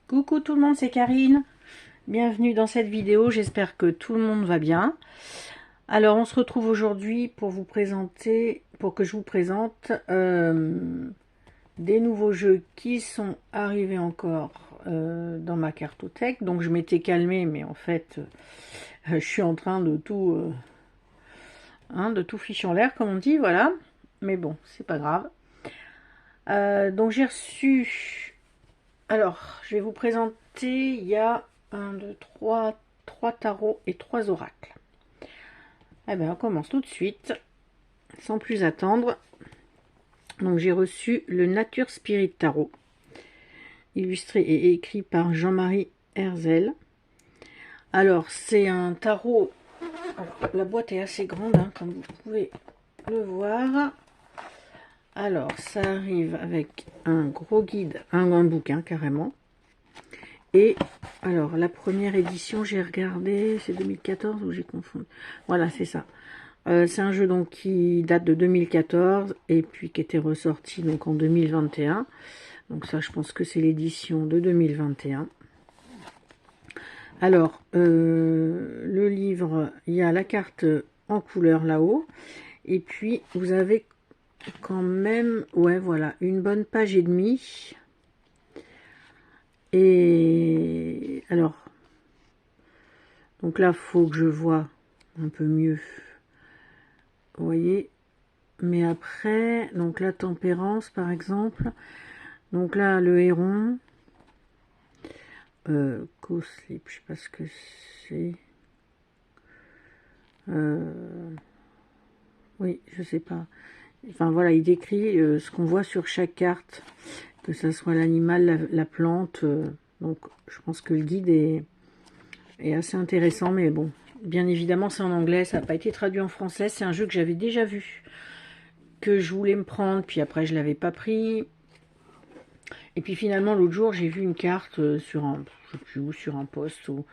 Coucou tout le monde, c'est Karine. Bienvenue dans cette vidéo, j'espère que tout le monde va bien. Alors on se retrouve aujourd'hui pour que je vous présente des nouveaux jeux qui sont arrivés encore dans ma cartothèque. Donc je m'étais calmée, mais en fait je suis en train de tout ficher en l'air comme on dit, voilà. Mais bon, c'est pas grave. Donc j'ai reçu... Alors, je vais vous présenter, il y a 1, 2, 3 tarots et 3 oracles. Eh bien, on commence tout de suite, sans plus attendre. Donc, j'ai reçu le Nature Spirit Tarot, illustré et écrit par Jean-Marie Herzel. Alors, c'est un tarot... Alors, la boîte est assez grande, hein, comme vous pouvez le voir. Alors, ça arrive avec un gros guide, un bouquin carrément. Et alors, la première édition, j'ai regardé, c'est 2014 ou j'ai confondu? Voilà, c'est ça. C'est un jeu donc qui date de 2014 et puis qui était ressorti donc en 2021. Donc ça, je pense que c'est l'édition de 2021. Alors, le livre, il y a la carte en couleur là-haut. Et puis, vous avez quand même, ouais, voilà, une bonne page et demie. Et alors, donc là, il faut que je vois un peu mieux. Vous voyez? Mais après, donc la tempérance, par exemple. Donc là, le héron. Co-slip, je sais pas ce que c'est. Oui, je sais pas. Enfin voilà, il décrit ce qu'on voit sur chaque carte, que ce soit l'animal, la plante. Donc je pense que le guide est assez intéressant, mais bon, bien évidemment c'est en anglais, ça n'a pas été traduit en français. C'est un jeu que j'avais déjà vu, que je voulais me prendre, puis après je l'avais pas pris. Et puis finalement l'autre jour j'ai vu une carte sur un, je sais plus où, sur un post où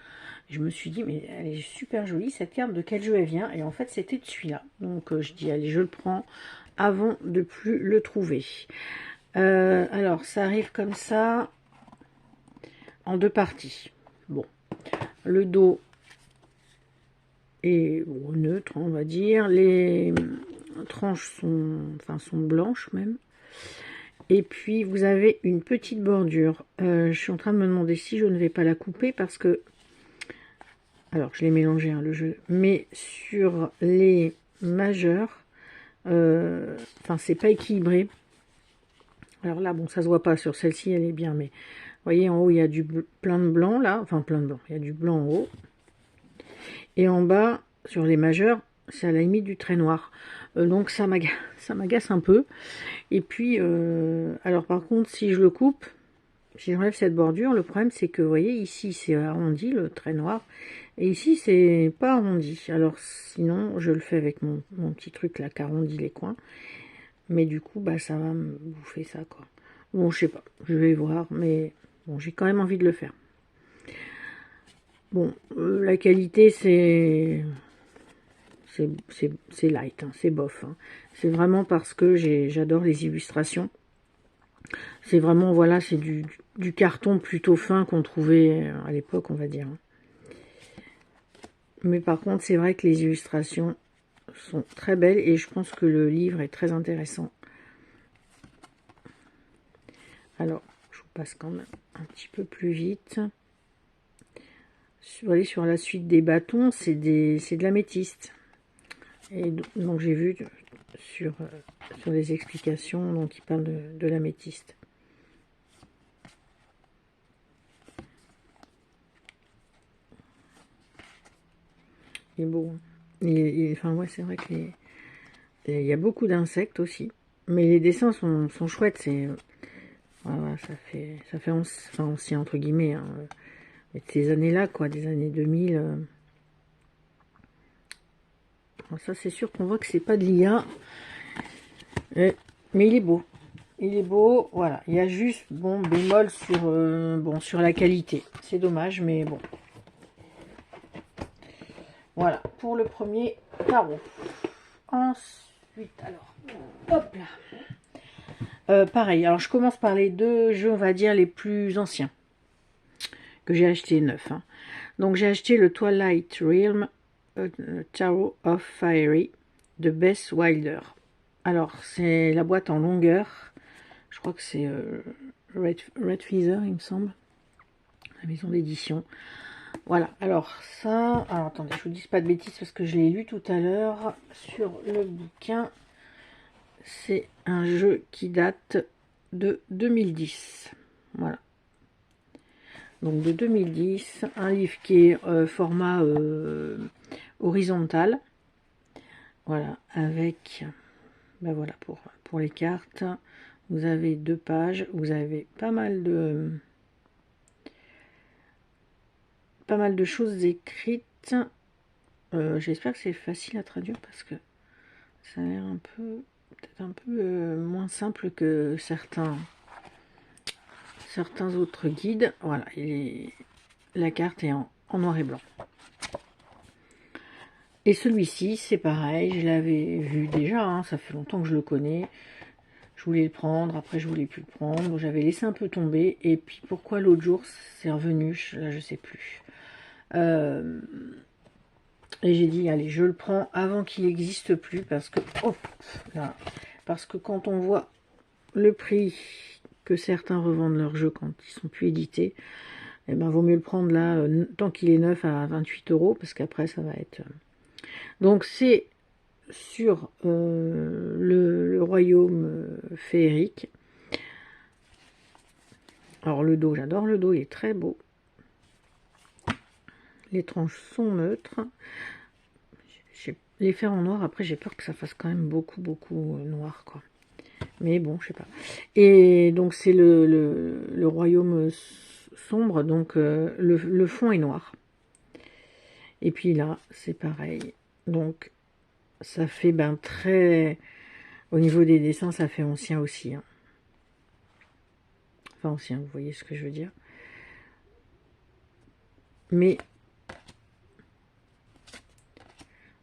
je me suis dit mais elle est super jolie cette carte, de quel jeu elle vient? Et en fait c'était de celui-là. Donc je dis allez je le prends avant de plus le trouver. Alors ça arrive comme ça en deux parties. Bon, le dos est neutre on va dire, les tranches sont blanches même. Et puis vous avez une petite bordure. Je suis en train de me demander si je ne vais pas la couper parce que... Alors je l'ai mélangé hein, le jeu. Mais sur les majeurs, c'est pas équilibré. Alors là, bon, ça se voit pas sur celle-ci, elle est bien. Mais vous voyez en haut, il y a plein de blanc là. Enfin plein de blanc, il y a du blanc en haut. Et en bas, sur les majeurs, c'est à la limite du trait noir. Donc ça m'agace un peu. Et puis, alors par contre, si je le coupe, si j'enlève cette bordure, le problème c'est que, vous voyez, ici c'est arrondi, le trait noir, et ici c'est pas arrondi. Alors sinon, je le fais avec mon petit truc là, qui arrondit les coins. Mais du coup, bah ça va me bouffer ça, quoi. Bon, je sais pas, je vais voir, mais bon, j'ai quand même envie de le faire. Bon, la qualité c'est light, hein, c'est bof. Hein. C'est vraiment parce que j'adore les illustrations. C'est vraiment, voilà, c'est du carton plutôt fin qu'on trouvait à l'époque, on va dire. Mais par contre, c'est vrai que les illustrations sont très belles et je pense que le livre est très intéressant. Alors, je vous passe quand même un petit peu plus vite. Vous voyez, sur la suite des bâtons, c'est de l'améthyste. Et donc j'ai vu sur les explications, donc il parle de l'améthyste. Il est beau. Enfin ouais, c'est vrai que il y a beaucoup d'insectes aussi. Mais les dessins sont chouettes. C'est voilà, ça fait ancien entre guillemets. Hein. Mais de ces années-là, quoi, des années 2000. Ça c'est sûr qu'on voit que c'est pas de l'IA. Mais il est beau. Il est beau, voilà. Il y a juste, bon, bémol sur la qualité. C'est dommage, mais bon. Voilà, pour le premier tarot. Ensuite, alors, hop là. Pareil, alors je commence par les deux jeux, on va dire, les plus anciens. que j'ai acheté neuf. Hein. Donc j'ai acheté le Twilight Realm Tarot of Fairy de Bess Wilder. Alors c'est la boîte en longueur. Je crois que c'est Red Feather, il me semble. La maison d'édition. Voilà, alors ça... Alors attendez, je vous dis pas de bêtises parce que je l'ai lu tout à l'heure sur le bouquin. C'est un jeu qui date de 2010. Voilà. Donc de 2010, un livre qui est format horizontal. Voilà, avec... Ben voilà, pour les cartes, vous avez 2 pages, vous avez pas mal de choses écrites. J'espère que c'est facile à traduire parce que ça a l'air peut-être un peu moins simple que certains autres guides. Voilà, la carte est en noir et blanc. Et celui-ci, c'est pareil, je l'avais vu déjà, hein, ça fait longtemps que je le connais. Je voulais le prendre, après je voulais plus le prendre, j'avais laissé un peu tomber. Et puis pourquoi l'autre jour c'est revenu, là je sais plus. Et j'ai dit, allez, je le prends avant qu'il n'existe plus, parce que, oh, là, parce que quand on voit le prix que certains revendent leurs jeux quand ils sont plus édités, eh ben, vaut mieux le prendre là, tant qu'il est neuf à 28 €, parce qu'après, ça va être... Donc, c'est sur le royaume féerique. Alors, le dos, j'adore le dos, il est très beau. Les tranches sont neutres. Les faire en noir, après j'ai peur que ça fasse quand même beaucoup noir, quoi. Mais bon, je sais pas. Et donc c'est le royaume sombre, donc le fond est noir. Et puis là, c'est pareil. Donc ça fait très... Au niveau des dessins, ça fait ancien aussi. Hein. Enfin ancien, vous voyez ce que je veux dire. Mais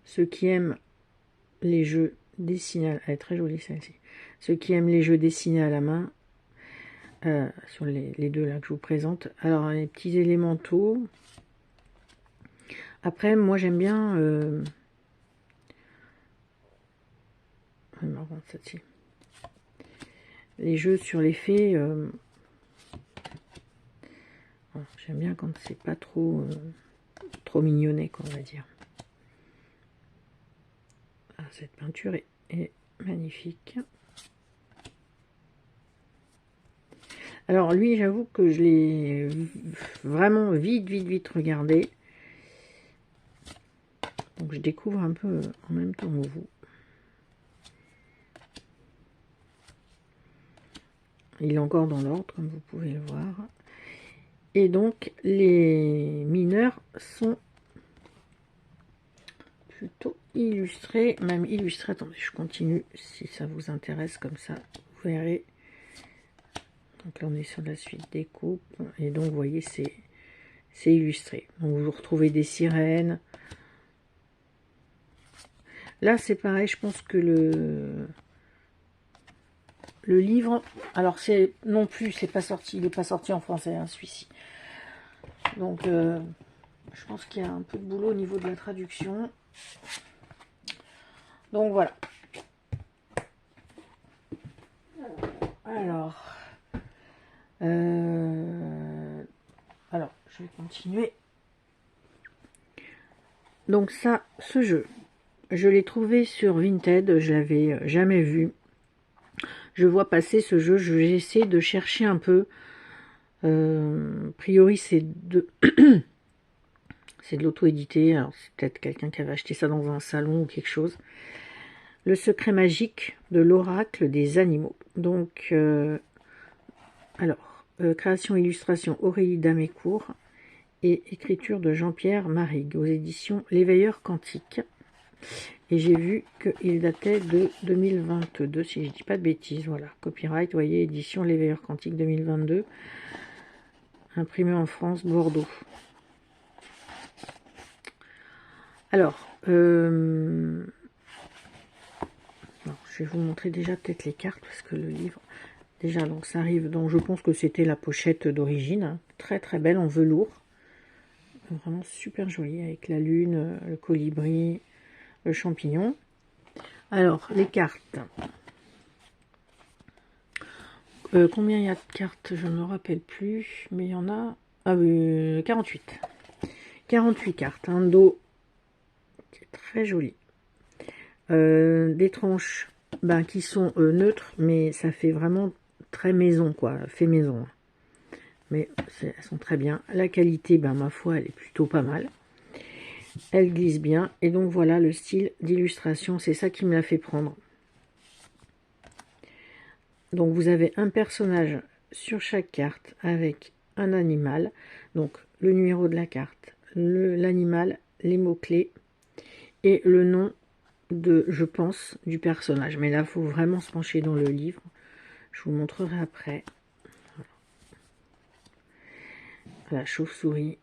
ceux qui aiment les jeux dessinés, elle est très jolie celle-ci. Ceux qui aiment les jeux dessinés à la main, sur les deux là que je vous présente. Alors les petits élémentaux. Après, moi j'aime bien les jeux sur les fées. J'aime bien quand c'est pas trop mignonnet, quoi, on va dire. Ah, cette peinture est magnifique. Alors lui, j'avoue que je l'ai vraiment vite regardé. Donc je découvre un peu en même temps que vous. Il est encore dans l'ordre, comme vous pouvez le voir. Et donc les mineurs sont plutôt illustrés, même illustrés. Attendez, je continue si ça vous intéresse, comme ça vous verrez. Donc là on est sur la suite des coupes et donc vous voyez c'est illustré. Donc vous retrouvez des sirènes. Là c'est pareil, je pense que le livre, alors c'est non plus, c'est pas sorti, il n'est pas sorti en français, hein, celui-ci. Donc je pense qu'il y a un peu de boulot au niveau de la traduction. Donc voilà. Alors, je vais continuer. Donc ça, ce jeu, je l'ai trouvé sur Vinted, je l'avais jamais vu. Je vois passer ce jeu, j'essaie de chercher un peu. A priori, c'est de c'est de l'auto-édité. Alors c'est peut-être quelqu'un qui avait acheté ça dans un salon ou quelque chose. Le secret magique de l'oracle des animaux. Donc, création illustration Aurélie Damécourt et écriture de Jean-Pierre Marigue aux éditions L'Éveilleur Quantique. Et j'ai vu qu'il datait de 2022, si je dis pas de bêtises. Voilà, copyright, vous voyez, édition L'Éveilleur Quantique 2022. Imprimé en France, Bordeaux. Alors, je vais vous montrer déjà peut-être les cartes, parce que le livre Déjà, donc ça arrive, donc je pense que c'était la pochette d'origine, hein. Très très belle en velours. Vraiment super jolie, avec la lune, le colibri, le champignon. Alors, les cartes. Combien il y a de cartes? Je ne me rappelle plus, mais il y en a... Ah oui, 48. 48 cartes, un dos qui est très joli. Des tranches qui sont neutres, mais ça fait vraiment très maison, quoi, fait maison. Mais elles sont très bien. La qualité, ma foi, elle est plutôt pas mal. Elle glisse bien. Et donc voilà le style d'illustration, c'est ça qui me l'a fait prendre. Donc vous avez un personnage sur chaque carte avec un animal. Donc le numéro de la carte, l'animal, les mots-clés et le nom de, je pense, du personnage. Mais là, il faut vraiment se pencher dans le livre. Je vous montrerai après. La chauve-souris,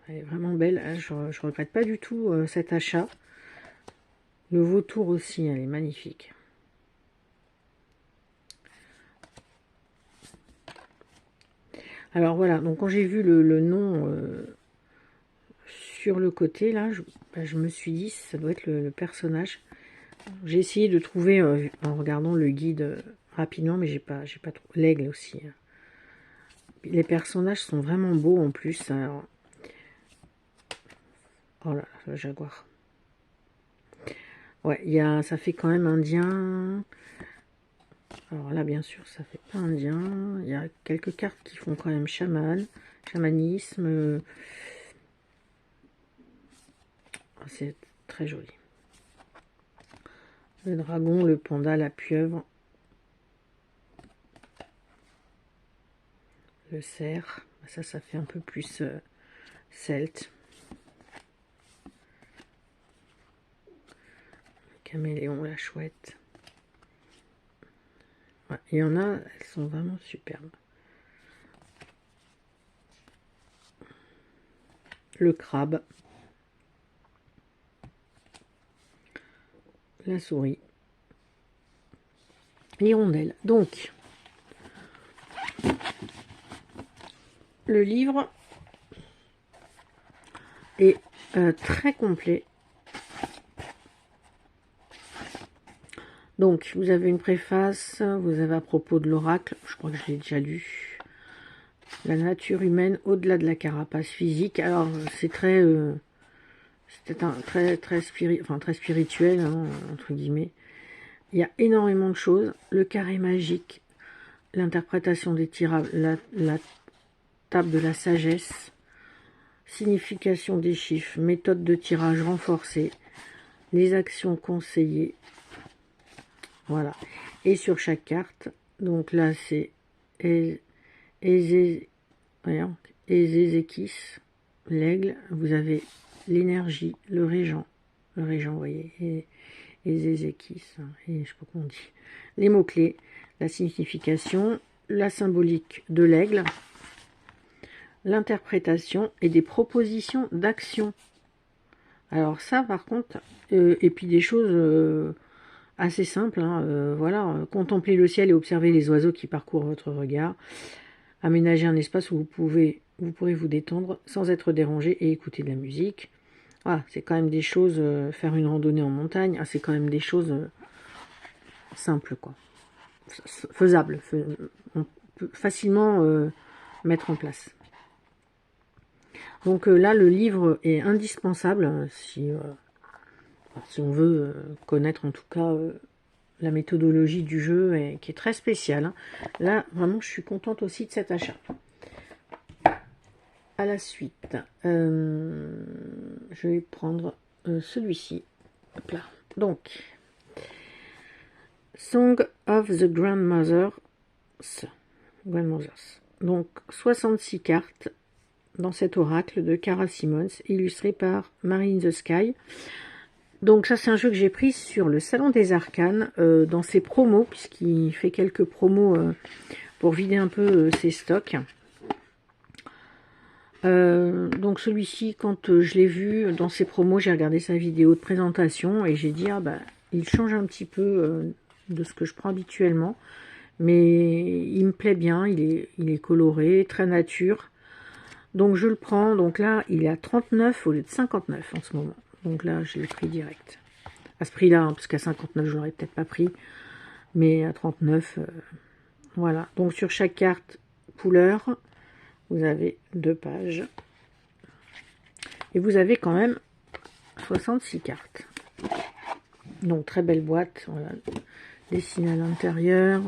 elle est vraiment belle. Je regrette pas du tout cet achat. Le vautour aussi, elle est magnifique. Alors voilà, donc quand j'ai vu le nom sur le côté, là, je me suis dit, ça doit être le personnage. J'ai essayé de trouver, en regardant le guide rapidement, mais j'ai pas trouvé. L'aigle aussi. Les personnages sont vraiment beaux en plus. Alors... Oh là, le jaguar. Ouais, ça fait quand même indien. Alors là, bien sûr, ça fait pas indien. Il y a quelques cartes qui font quand même chamanisme. C'est très joli. Le dragon, le panda, la pieuvre. Le cerf. Ça fait un peu plus celte. Le caméléon, la chouette. Ouais, il y en a, elles sont vraiment superbes. Le crabe. La souris. L'hirondelle. Donc, le livre est très complet. Donc, vous avez une préface, vous avez à propos de l'oracle, je crois que je l'ai déjà lu. La nature humaine au-delà de la carapace physique. Alors, c'est très... c'était très spirituel, hein, entre guillemets. Il y a énormément de choses. Le carré magique, l'interprétation des tirables, la table de la sagesse, signification des chiffres, méthode de tirage renforcée, les actions conseillées. Voilà. Et sur chaque carte, donc là c'est Ezekis, l'aigle, vous avez l'énergie, le régent, vous voyez, et Ezekis, et je sais pas comment on dit, les mots-clés, la signification, la symbolique de l'aigle, l'interprétation et des propositions d'action. Alors ça par contre, et puis des choses assez simples, hein, voilà, contempler le ciel et observer les oiseaux qui parcourent votre regard, aménager un espace où vous pourrez vous détendre sans être dérangé et écouter de la musique. Voilà, c'est quand même des choses, faire une randonnée en montagne, c'est quand même des choses simples, quoi. Faisables, on peut facilement mettre en place. Donc là, le livre est indispensable si on veut connaître en tout cas la méthodologie du jeu, qui est très spéciale. Hein. Là, vraiment, je suis contente aussi de cet achat. À la suite, je vais prendre celui-ci. Hop là. Donc, Song of the Grandmothers. Donc, 66 cartes dans cet oracle de Cara Simmons, illustré par Mary in the Sky. Donc ça, c'est un jeu que j'ai pris sur le Salon des Arcanes, dans ses promos, puisqu'il fait quelques promos pour vider un peu ses stocks. Donc celui-ci, quand je l'ai vu dans ses promos, j'ai regardé sa vidéo de présentation et j'ai dit, il change un petit peu de ce que je prends habituellement. mais il me plaît bien, il est coloré, très nature. Donc je le prends, donc là il est à 39 au lieu de 59 en ce moment. Donc là je l'ai pris direct. À ce prix-là, hein, parce qu'à 59 je l'aurais peut-être pas pris, mais à 39, voilà. Donc sur chaque carte couleur, vous avez 2 pages. Et vous avez quand même 66 cartes. Donc très belle boîte, voilà, dessinée à l'intérieur.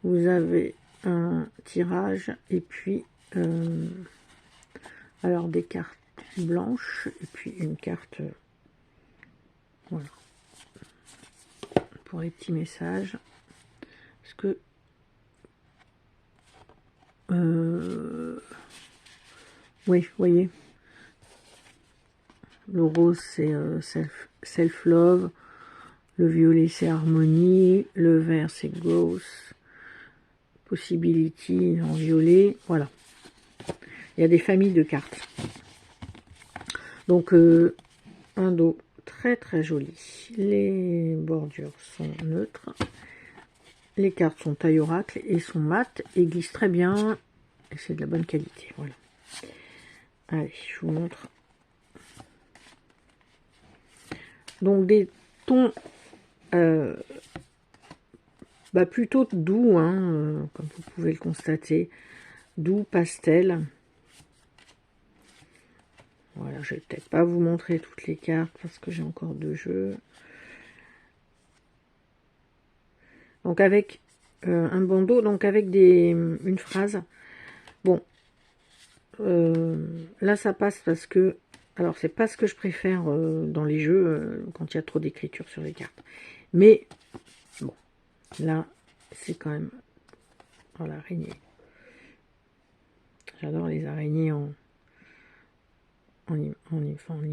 Vous avez un tirage et puis alors des cartes blanches et puis une carte voilà pour les petits messages. Parce que oui, vous voyez, le rose c'est self-love, le violet c'est harmonie, le vert c'est growth, possibility en violet, voilà. Il y a des familles de cartes. Donc un dos très très joli. Les bordures sont neutres. Les cartes sont taille oracle et sont mates et glissent très bien. Et c'est de la bonne qualité. Voilà. Allez, je vous montre. Donc des tons plutôt doux, hein, comme vous pouvez le constater. Doux, pastel. Voilà, je vais peut-être pas vous montrer toutes les cartes parce que j'ai encore 2 jeux. Donc avec un bandeau, donc avec une phrase. Bon, là ça passe parce que, alors c'est pas ce que je préfère dans les jeux quand il y a trop d'écriture sur les cartes. Mais bon, là c'est quand même, oh l'araignée. J'adore les araignées en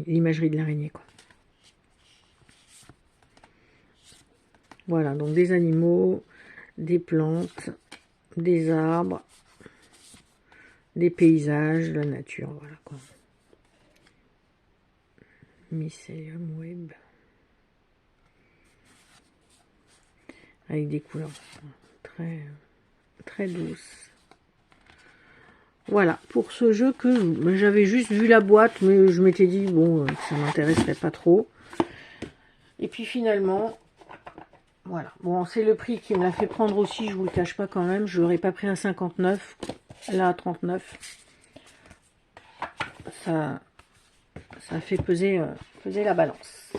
l'imagerie de l'araignée quoi. Voilà, donc des animaux, des plantes, des arbres, des paysages, la nature, voilà quoi. Mycelium web. Avec des couleurs très, très douces. Voilà, pour ce jeu que j'avais juste vu la boîte, mais je m'étais dit, bon, ça m'intéresserait pas trop. Et puis finalement, voilà. Bon, c'est le prix qui me l'a fait prendre aussi, je vous le cache pas quand même. Je l'aurais pas pris à 59, là à 39. Ça fait peser la balance.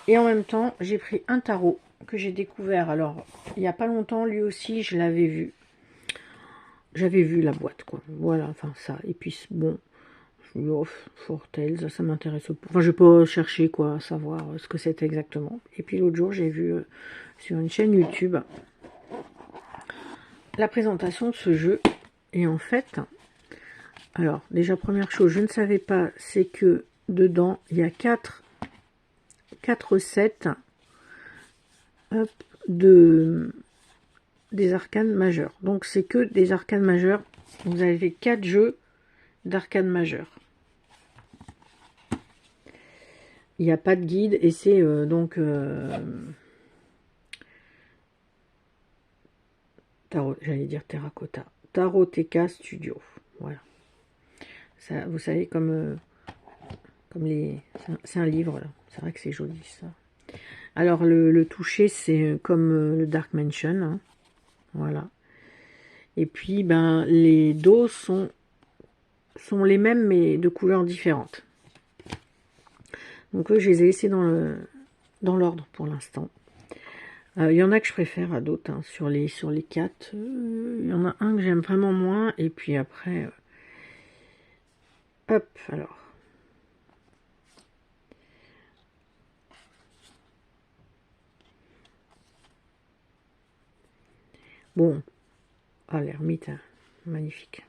Et en même temps, j'ai pris un tarot que j'ai découvert. Alors, il n'y a pas longtemps, lui aussi, je l'avais vu. J'avais vu la boîte, quoi. Voilà, enfin ça. Et puis, bon, je me dis, oh, Fortales, ça m'intéresse pas. Enfin, je vais pas chercher, quoi, à savoir ce que c'était exactement. Et puis, l'autre jour, j'ai vu sur une chaîne YouTube la présentation de ce jeu. Et en fait, alors, déjà, première chose, je ne savais pas, c'est que dedans, il y a 4 sets des arcanes majeurs. Donc, c'est que des arcanes majeurs. Vous avez 4 jeux d'arcanes majeures. Il n'y a pas de guide et c'est donc tarot, j'allais dire terracotta, Taroteka Studio. Voilà. Ça, vous savez, comme les, c'est un livre là. C'est vrai que c'est joli ça. Alors le toucher c'est comme le Dark Mansion, hein. Voilà. Et puis ben les dos sont les mêmes mais de couleurs différentes. Donc je les ai laissés dans l'ordre pour l'instant. Il y en a que je préfère à d'autres, hein, sur les 4. Il y en a un que j'aime vraiment moins. Et puis après, hop, alors. Bon, ah l'ermite, hein, magnifique.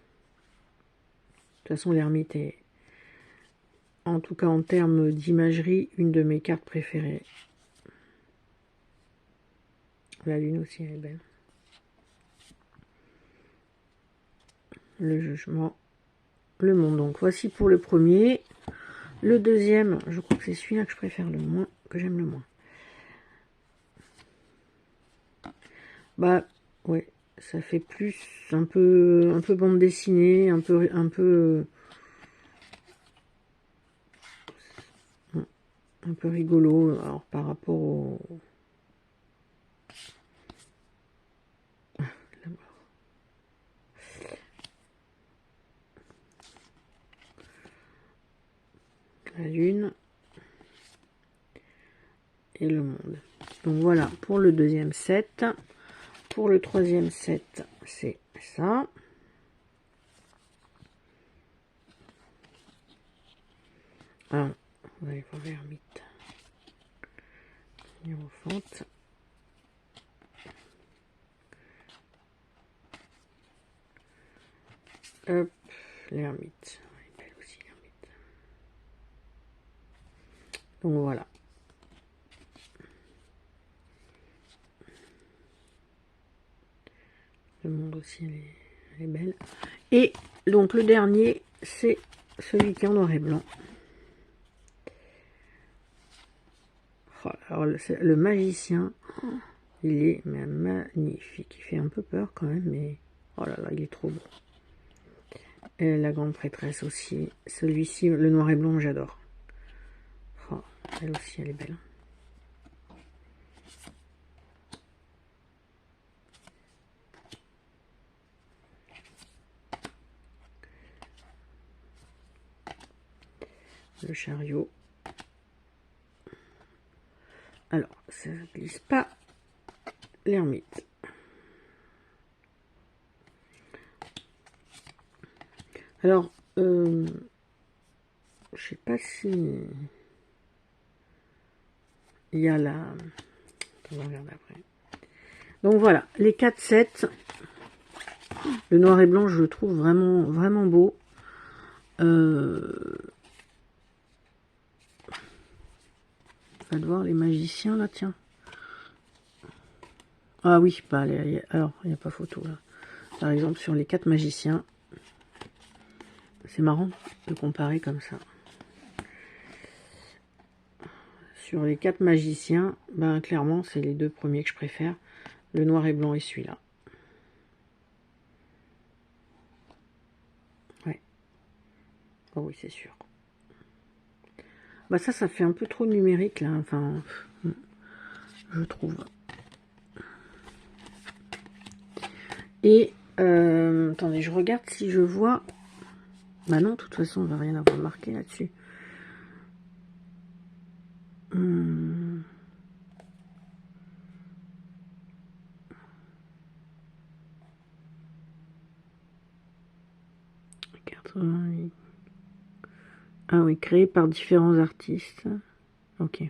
De toute façon, l'ermite est, en tout cas en termes d'imagerie, une de mes cartes préférées. La lune aussi, elle est belle. Le jugement, le monde. Donc voici pour le premier. Le deuxième, je crois que c'est celui-là que je préfère le moins, que j'aime le moins. Bah, ouais, ça fait plus un peu bande dessinée, un peu rigolo, alors par rapport au... La lune et le monde. Donc voilà pour le deuxième set. Pour le troisième set, c'est ça. Alors, on va aller voir l'ermite. Hiérophante. Hop, l'ermite. Elle est belle aussi, l'ermite. Donc voilà. Le monde aussi, elle est belle. Et donc le dernier, c'est celui qui est en noir et blanc. Oh, alors le magicien, il est magnifique. Il fait un peu peur quand même, mais oh là là, il est trop beau. Et la grande prêtresse aussi. Celui-ci, le noir et blanc, j'adore. Oh, elle aussi, elle est belle. Le chariot. Alors, ça ne glisse pas. L'ermite. Alors, je sais pas si il y a la... On regarde après. Donc voilà, les 4 sets. Le noir et blanc, je le trouve vraiment beau. On va voir les magiciens là, tiens. Ah oui, bah, alors, il n'y a pas photo là. Par exemple, sur les 4 magiciens, c'est marrant de comparer comme ça. Sur les 4 magiciens, ben clairement, c'est les 2 premiers que je préfère. Le noir et blanc et celui-là. Ouais. Oh oui, c'est sûr. Bah ça fait un peu trop numérique là. Enfin, je trouve. Et, attendez, je regarde si je vois... Bah non, de toute façon, on va rien avoir marqué là-dessus. Hum. Ah oui, créé par différents artistes. Ok.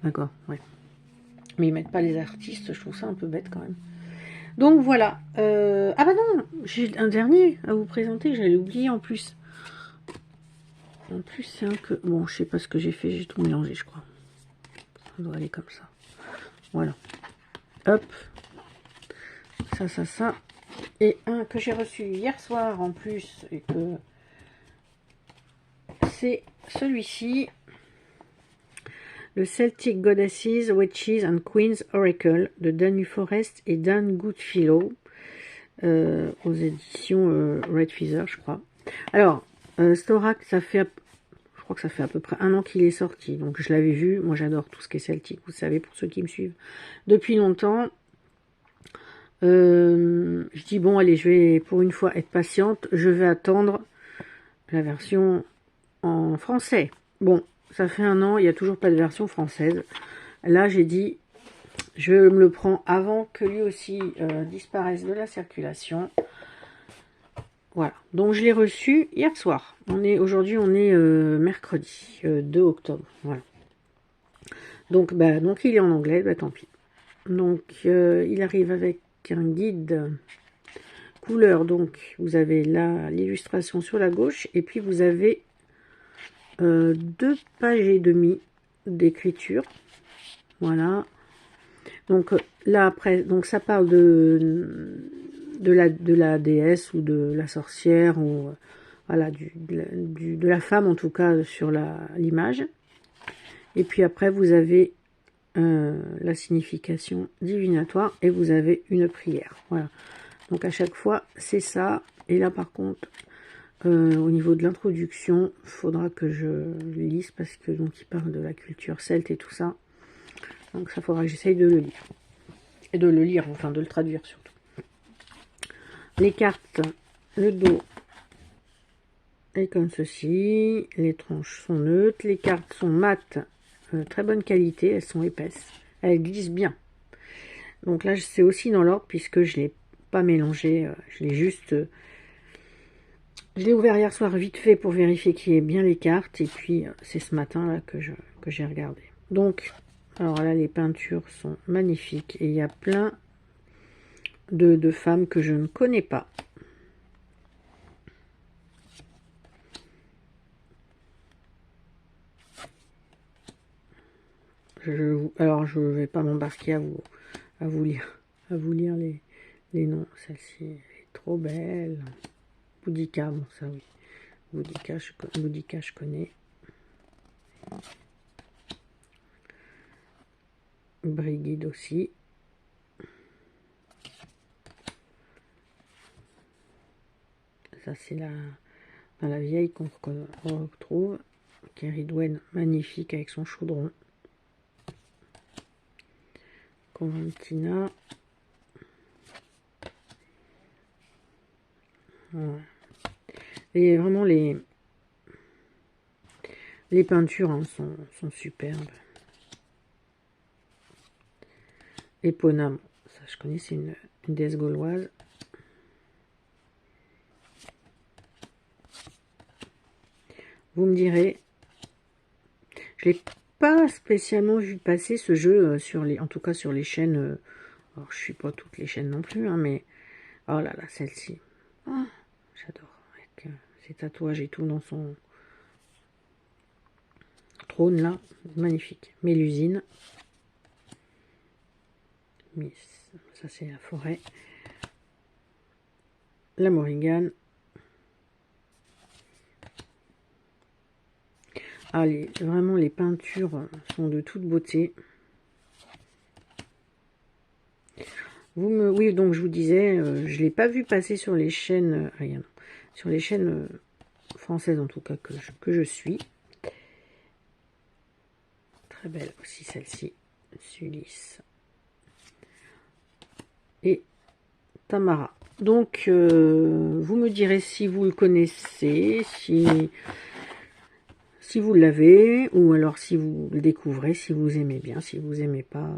D'accord, ouais. Mais ils mettent pas les artistes, je trouve ça un peu bête quand même. Donc voilà. Ah bah non, j'ai un dernier à vous présenter, j'allais oublier en plus. En plus, c'est un que... Bon, je sais pas ce que j'ai fait, j'ai tout mélangé, je crois. Ça doit aller comme ça. Voilà. Hop. Ça. Et un que j'ai reçu hier soir en plus, et que... C'est celui-ci. Le Celtic Goddesses, Witches and Queens Oracle de Danny Forrest et Dan Goodfellow aux éditions Red Feather, je crois. Alors, Storac, ça fait... Je crois que ça fait à peu près 1 an qu'il est sorti. Donc je l'avais vu. Moi j'adore tout ce qui est celtique. Vous savez, pour ceux qui me suivent depuis longtemps. Je dis bon allez, je vais pour une fois être patiente. Je vais attendre la version en français. Bon, ça fait 1 an. Il n'y a toujours pas de version française. Là j'ai dit je me le prends avant que lui aussi disparaisse de la circulation. Voilà, donc je l'ai reçu hier soir. Aujourd'hui, on est mercredi 2 octobre. Voilà. Donc il est en anglais, bah tant pis. Donc il arrive avec un guide couleur. Donc vous avez là l'illustration sur la gauche et puis vous avez 2 pages et demie d'écriture. Voilà. Donc là après, donc ça parle de la déesse ou de la sorcière ou voilà de la femme en tout cas sur l'image. Et puis après, vous avez la signification divinatoire et vous avez une prière. Voilà. Donc à chaque fois, c'est ça. Et là, par contre, au niveau de l'introduction, il faudra que je lise parce que donc il parle de la culture celte et tout ça. Donc ça faudra que j'essaye de le lire. Et de le lire, enfin de le traduire surtout. Les cartes, le dos est comme ceci. Les tranches sont neutres. Les cartes sont mates, très bonne qualité. Elles sont épaisses. Elles glissent bien. Donc là, c'est aussi dans l'ordre puisque je ne l'ai pas mélangé. Je l'ai juste... je l'ai ouvert hier soir vite fait pour vérifier qu'il y ait bien les cartes. Et puis, c'est ce matin là que j'ai regardé. Donc, alors là, les peintures sont magnifiques. Et il y a plein de femmes que je ne connais pas. Alors, je ne vais pas m'embarquer à vous lire les noms. Celle-ci est trop belle. Boudica, bon ça oui. Boudica, je connais. Brigitte aussi. Ça c'est la vieille qu'on retrouve. Kerry Dwen, magnifique avec son chaudron. Conventina. Voilà. Et vraiment les peintures hein, sont superbes. Epona, ça je connais, c'est une déesse gauloise. Vous me direz, je l'ai pas spécialement vu passer ce jeu en tout cas sur les chaînes. Alors je suis pas toutes les chaînes non plus, hein, mais oh là là, celle-ci, oh, j'adore avec ses tatouages et tout dans son trône là, magnifique. Mélusine, ça c'est la forêt. La Morrigan. Ah, vraiment les peintures sont de toute beauté. Oui, donc je vous disais, je l'ai pas vu passer sur les chaînes, rien, sur les chaînes françaises en tout cas que je suis. Très belle aussi celle-ci, Sulis et Tamara. Donc vous me direz si vous le connaissez, si vous l'avez, ou alors si vous le découvrez, si vous aimez bien, si vous aimez pas,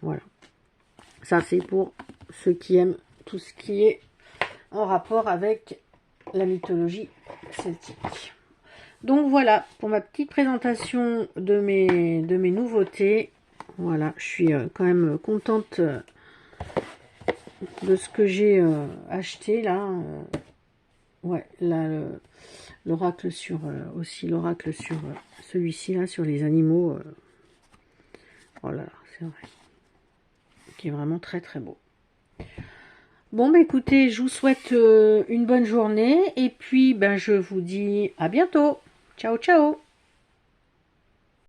voilà. Ça c'est pour ceux qui aiment tout ce qui est en rapport avec la mythologie celtique. Donc voilà pour ma petite présentation de mes nouveautés. Voilà, je suis quand même contente de ce que j'ai acheté là. Ouais, là l'oracle sur aussi l'oracle sur celui-ci là sur les animaux. Oh là là, c'est vrai, qui est vraiment très très beau. Bon bah écoutez, je vous souhaite une bonne journée et puis ben je vous dis à bientôt. Ciao ciao.